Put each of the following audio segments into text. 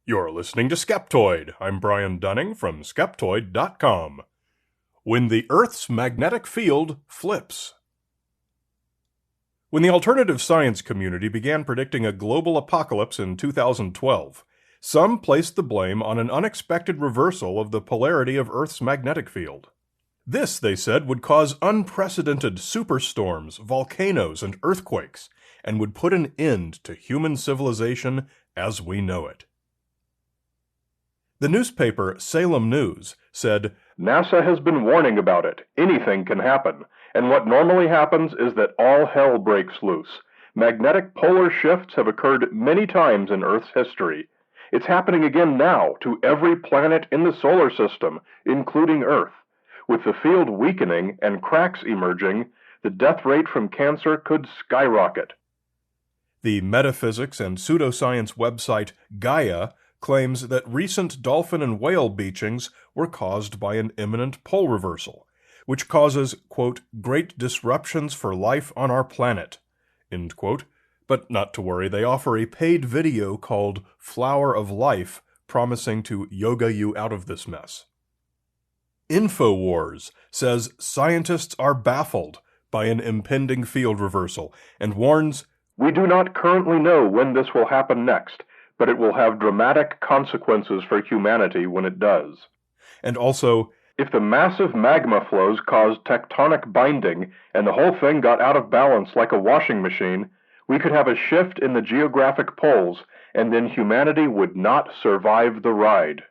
You're listening to Skeptoid. I'm Brian Dunning from Skeptoid.com. When the Earth's magnetic field flips. When the alternative science community began predicting a global apocalypse in 2012, some placed the blame on an unexpected reversal of the polarity of Earth's magnetic field. This, they said, would cause unprecedented superstorms, volcanoes, and earthquakes, and would put an end to human civilization as we know it. The newspaper Salem News said, NASA has been warning about it. Anything can happen. And what normally happens is that all hell breaks loose. Magnetic polar shifts have occurred many times in Earth's history. It's happening again now to every planet in the solar system, including Earth. With the field weakening and cracks emerging, the death rate from cancer could skyrocket. The metaphysics and pseudoscience website Gaia claims that recent dolphin and whale beachings were caused by an imminent pole reversal, which causes, quote, great disruptions for life on our planet, end quote. But not to worry, they offer a paid video called Flower of Life, promising to yoga you out of this mess. InfoWars says scientists are baffled by an impending field reversal and warns, "We do not currently know when this will happen next, but it will have dramatic consequences for humanity when it does." And also, "If the massive magma flows caused tectonic binding and the whole thing got out of balance like a washing machine, we could have a shift in the geographic poles, and then humanity would not survive the ride."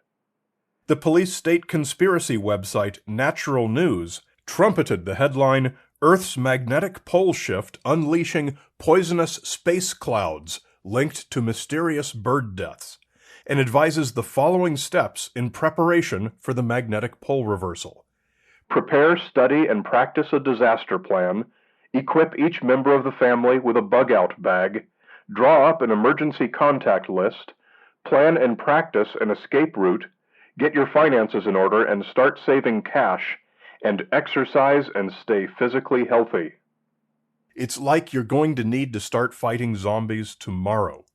The police state conspiracy website Natural News trumpeted the headline, Earth's magnetic pole shift unleashing poisonous space clouds linked to mysterious bird deaths, and advises the following steps in preparation for the magnetic pole reversal. Prepare, study, and practice a disaster plan. Equip each member of the family with a bug-out bag. Draw up an emergency contact list. Plan and practice an escape route. Get your finances in order and start saving cash. And exercise and stay physically healthy. It's like you're going to need to start fighting zombies tomorrow.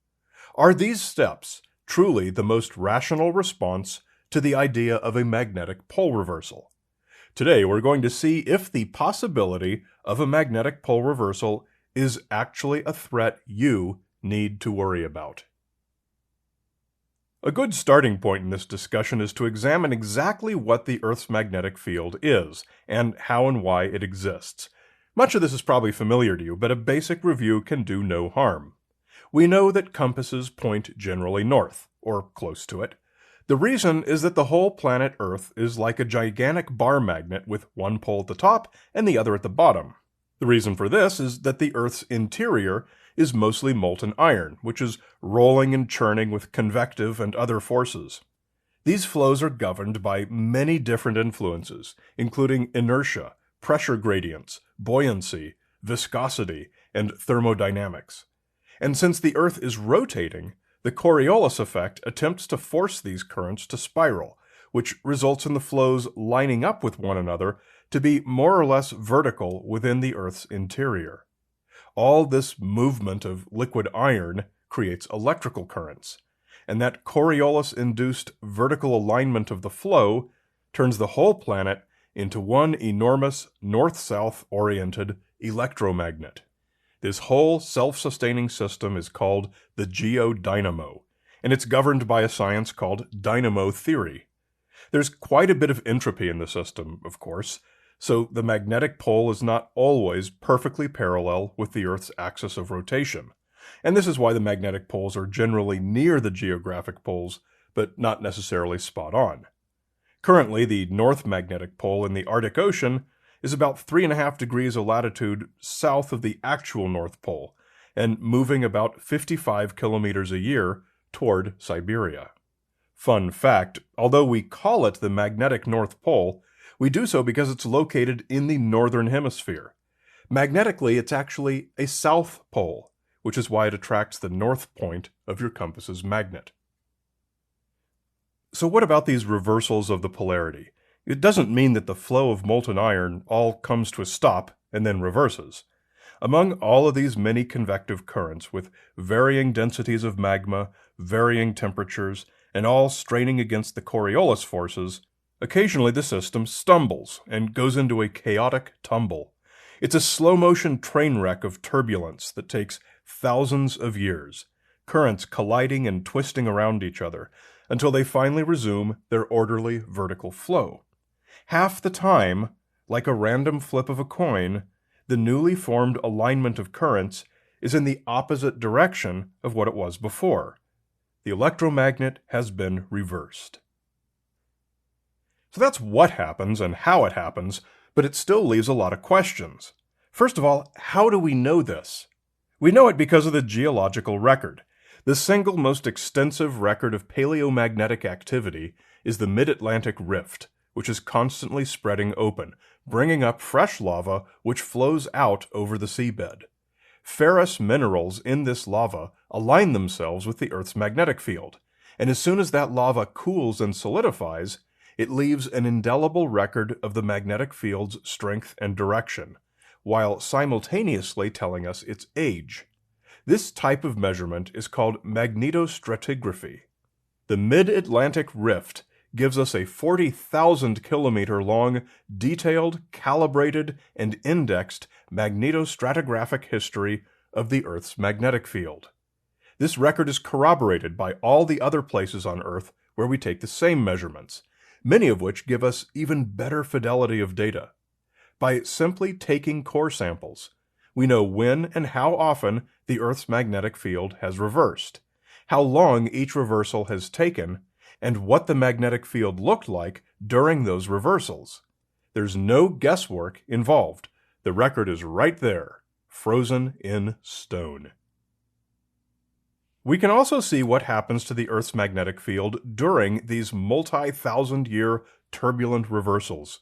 Are these steps truly the most rational response to the idea of a magnetic pole reversal? Today we're going to see if the possibility of a magnetic pole reversal is actually a threat you need to worry about. A good starting point in this discussion is to examine exactly what the Earth's magnetic field is, and how and why it exists. Much of this is probably familiar to you, but a basic review can do no harm. We know that compasses point generally north, or close to it. The reason is that the whole planet Earth is like a gigantic bar magnet with one pole at the top and the other at the bottom. The reason for this is that the Earth's interior is mostly molten iron, which is rolling and churning with convective and other forces. These flows are governed by many different influences, including inertia, pressure gradients, buoyancy, viscosity, and thermodynamics. And since the Earth is rotating, the Coriolis effect attempts to force these currents to spiral, which results in the flows lining up with one another to be more or less vertical within the Earth's interior. All this movement of liquid iron creates electrical currents, and that Coriolis-induced vertical alignment of the flow turns the whole planet into one enormous north-south oriented electromagnet. This whole self-sustaining system is called the geodynamo, and it's governed by a science called dynamo theory. There's quite a bit of entropy in the system, of course, so the magnetic pole is not always perfectly parallel with the Earth's axis of rotation, and this is why the magnetic poles are generally near the geographic poles, but not necessarily spot on. Currently, the North Magnetic Pole in the Arctic Ocean is about 3.5 degrees of latitude south of the actual North Pole, and moving about 55 kilometers a year toward Siberia. Fun fact, although we call it the magnetic North Pole, we do so because it's located in the northern hemisphere. Magnetically, it's actually a south pole, which is why it attracts the north point of your compass's magnet. So what about these reversals of the polarity? It doesn't mean that the flow of molten iron all comes to a stop and then reverses. Among all of these many convective currents with varying densities of magma, varying temperatures, and all straining against the Coriolis forces, occasionally the system stumbles and goes into a chaotic tumble. It's a slow-motion train wreck of turbulence that takes thousands of years, currents colliding and twisting around each other, until they finally resume their orderly vertical flow. Half the time, like a random flip of a coin, the newly formed alignment of currents is in the opposite direction of what it was before. The electromagnet has been reversed. So that's what happens and how it happens, but it still leaves a lot of questions. First of all, how do we know this? We know it because of the geological record. The single most extensive record of paleomagnetic activity is the Mid-Atlantic Rift, which is constantly spreading open, bringing up fresh lava which flows out over the seabed. Ferrous minerals in this lava align themselves with the Earth's magnetic field, and as soon as that lava cools and solidifies, it leaves an indelible record of the magnetic field's strength and direction, while simultaneously telling us its age. This type of measurement is called magnetostratigraphy. The Mid-Atlantic Rift gives us a 40,000 kilometer long, detailed, calibrated, and indexed magnetostratigraphic history of the Earth's magnetic field. This record is corroborated by all the other places on Earth where we take the same measurements, many of which give us even better fidelity of data. By simply taking core samples, we know when and how often the Earth's magnetic field has reversed, how long each reversal has taken, and what the magnetic field looked like during those reversals. There's no guesswork involved. The record is right there, frozen in stone. We can also see what happens to the Earth's magnetic field during these multi-thousand-year turbulent reversals,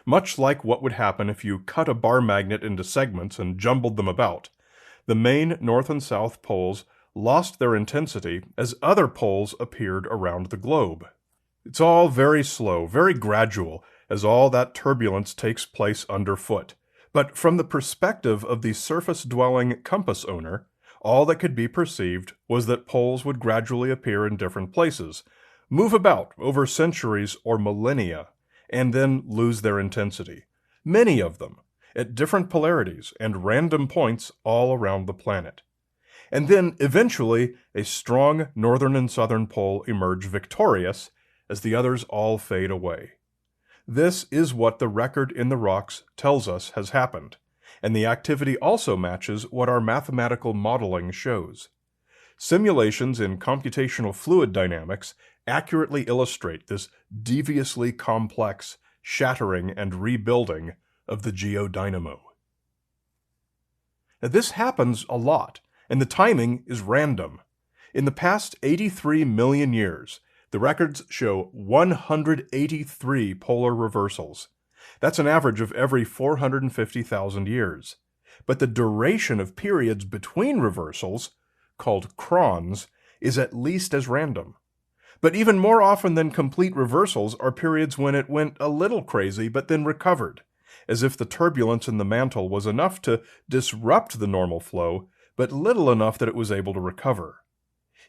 much like what would happen if you cut a bar magnet into segments and jumbled them about. The main north and south poles lost their intensity as other poles appeared around the globe. It's all very slow, very gradual, as all that turbulence takes place underfoot. But from the perspective of the surface-dwelling compass owner, all that could be perceived was that poles would gradually appear in different places, move about over centuries or millennia, and then lose their intensity. Many of them, at different polarities and random points all around the planet. And then, eventually, a strong northern and southern pole emerge victorious as the others all fade away. This is what the record in the rocks tells us has happened, and the activity also matches what our mathematical modeling shows. Simulations in computational fluid dynamics accurately illustrate this deviously complex shattering and rebuilding of the geodynamo. Now, this happens a lot, and the timing is random. In the past 83 million years, the records show 183 polar reversals. That's an average of every 450,000 years. But the duration of periods between reversals, called crons, is at least as random. But even more often than complete reversals are periods when it went a little crazy but then recovered, as if the turbulence in the mantle was enough to disrupt the normal flow, but little enough that it was able to recover.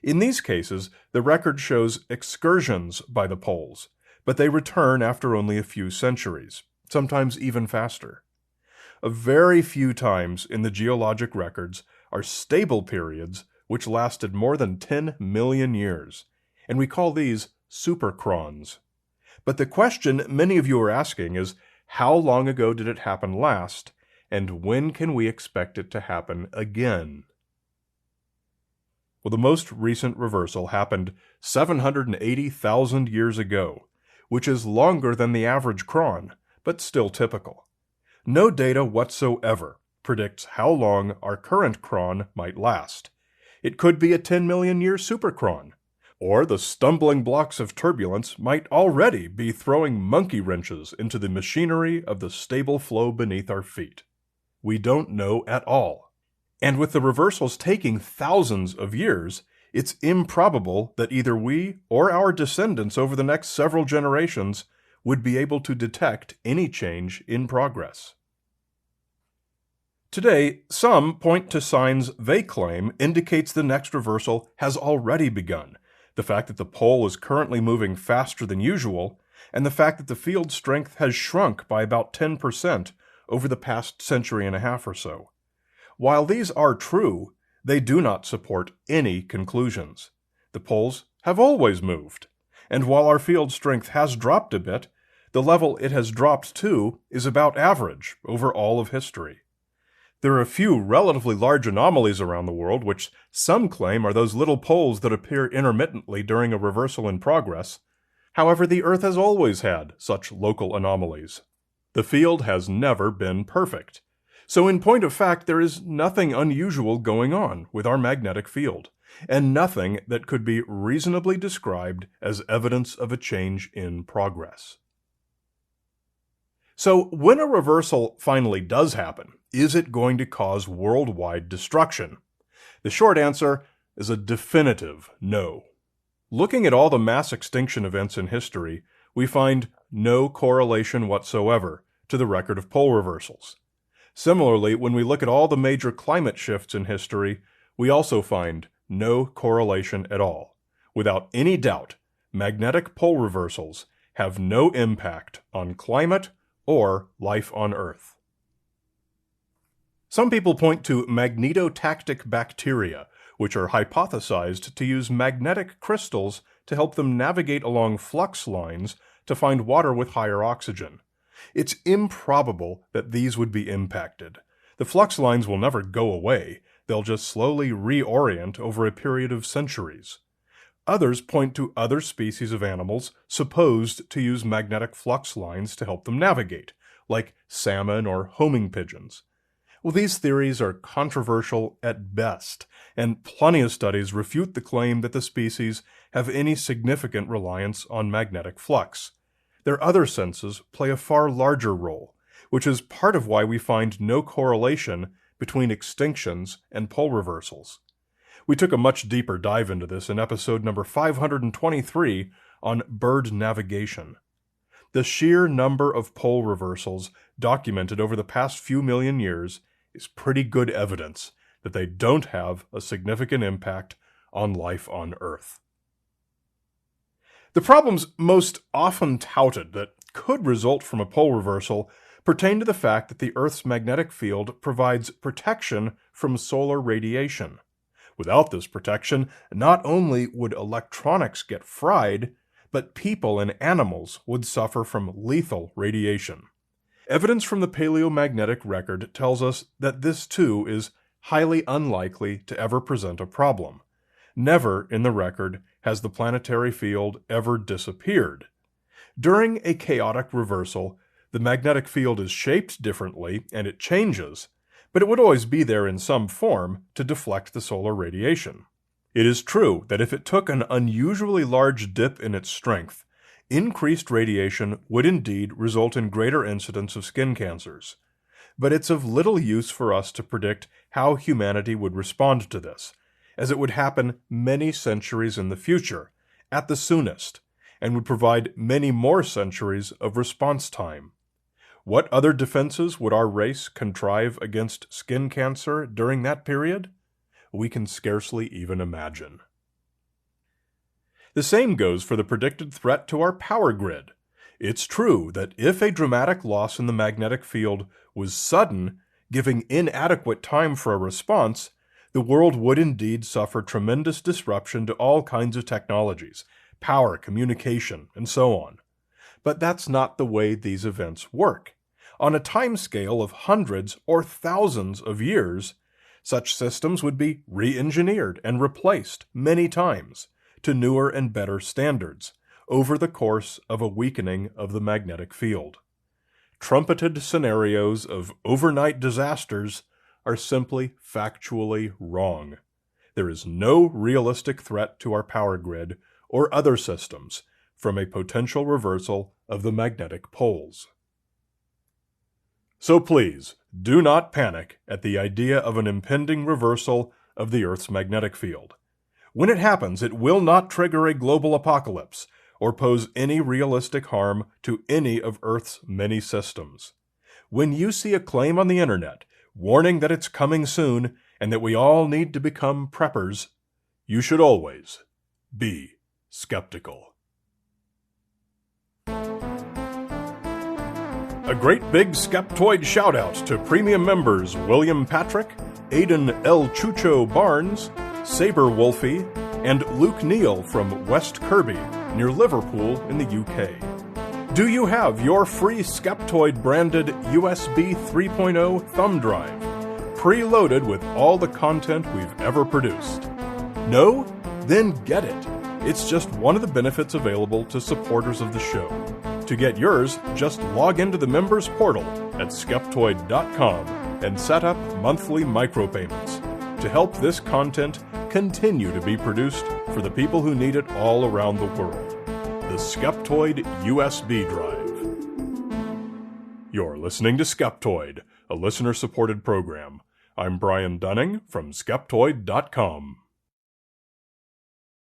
In these cases, the record shows excursions by the poles, but they return after only a few centuries, sometimes even faster. A very few times in the geologic records are stable periods which lasted more than 10 million years, and we call these supercrons. But the question many of you are asking is, how long ago did it happen last, and when can we expect it to happen again? Well, the most recent reversal happened 780,000 years ago, which is longer than the average cron, but still typical. No data whatsoever predicts how long our current cron might last. It could be a 10 million year supercron, or the stumbling blocks of turbulence might already be throwing monkey wrenches into the machinery of the stable flow beneath our feet. We don't know at all. And with the reversals taking thousands of years, it's improbable that either we or our descendants over the next several generations would be able to detect any change in progress. Today, some point to signs they claim indicates the next reversal has already begun. The fact that the pole is currently moving faster than usual, and the fact that the field strength has shrunk by about 10% over the past century and a half or so. While these are true, they do not support any conclusions. The poles have always moved, and while our field strength has dropped a bit, the level it has dropped to is about average over all of history. There are a few relatively large anomalies around the world, which some claim are those little poles that appear intermittently during a reversal in progress. However, the Earth has always had such local anomalies. The field has never been perfect. So in point of fact, there is nothing unusual going on with our magnetic field, and nothing that could be reasonably described as evidence of a change in progress. So when a reversal finally does happen, is it going to cause worldwide destruction? The short answer is a definitive no. Looking at all the mass extinction events in history, we find no correlation whatsoever to the record of pole reversals. Similarly, when we look at all the major climate shifts in history, we also find no correlation at all. Without any doubt, magnetic pole reversals have no impact on climate or life on Earth. Some people point to magnetotactic bacteria, which are hypothesized to use magnetic crystals to help them navigate along flux lines to find water with higher oxygen. It's improbable that these would be impacted. The flux lines will never go away, they'll just slowly reorient over a period of centuries. Others point to other species of animals supposed to use magnetic flux lines to help them navigate, like salmon or homing pigeons. Well, these theories are controversial at best, and plenty of studies refute the claim that the species have any significant reliance on magnetic flux. Their other senses play a far larger role, which is part of why we find no correlation between extinctions and pole reversals. We took a much deeper dive into this in episode number 523 on bird navigation. The sheer number of pole reversals documented over the past few million years is pretty good evidence that they don't have a significant impact on life on Earth. The problems most often touted that could result from a pole reversal pertain to the fact that the Earth's magnetic field provides protection from solar radiation. Without this protection, not only would electronics get fried, but people and animals would suffer from lethal radiation. Evidence from the Paleomagnetic record tells us that this too is highly unlikely to ever present a problem. Never in the record has the planetary field ever disappeared. During a chaotic reversal, the magnetic field is shaped differently and it changes, but it would always be there in some form to deflect the solar radiation. It is true that if it took an unusually large dip in its strength, increased radiation would indeed result in greater incidence of skin cancers. But it's of little use for us to predict how humanity would respond to this, as it would happen many centuries in the future, at the soonest, and would provide many more centuries of response time. What other defenses would our race contrive against skin cancer during that period? We can scarcely even imagine. The same goes for the predicted threat to our power grid. It's true that if a dramatic loss in the magnetic field was sudden, giving inadequate time for a response, the world would indeed suffer tremendous disruption to all kinds of technologies, power, communication, and so on. But that's not the way these events work. On a time scale of hundreds or thousands of years, such systems would be re-engineered and replaced many times to newer and better standards over the course of a weakening of the magnetic field. Trumpeted scenarios of overnight disasters are simply factually wrong. There is no realistic threat to our power grid or other systems from a potential reversal of the magnetic poles. So please, do not panic at the idea of an impending reversal of the Earth's magnetic field. When it happens, it will not trigger a global apocalypse or pose any realistic harm to any of Earth's many systems. When you see a claim on the internet warning that it's coming soon and that we all need to become preppers, you should always be skeptical. A great big Skeptoid shout-out to premium members William Patrick, Aidan L. Chucho Barnes, Saber Wolfie, and Luke Neal from West Kirby, near Liverpool in the UK. Do you have your free Skeptoid-branded USB 3.0 thumb drive, preloaded with all the content we've ever produced? No? Then get it. It's just one of the benefits available to supporters of the show. To get yours, just log into the members portal at Skeptoid.com and set up monthly micropayments to help this content continue to be produced for the people who need it all around the world. The Skeptoid USB drive. You're listening to Skeptoid, a listener-supported program. I'm Brian Dunning from Skeptoid.com.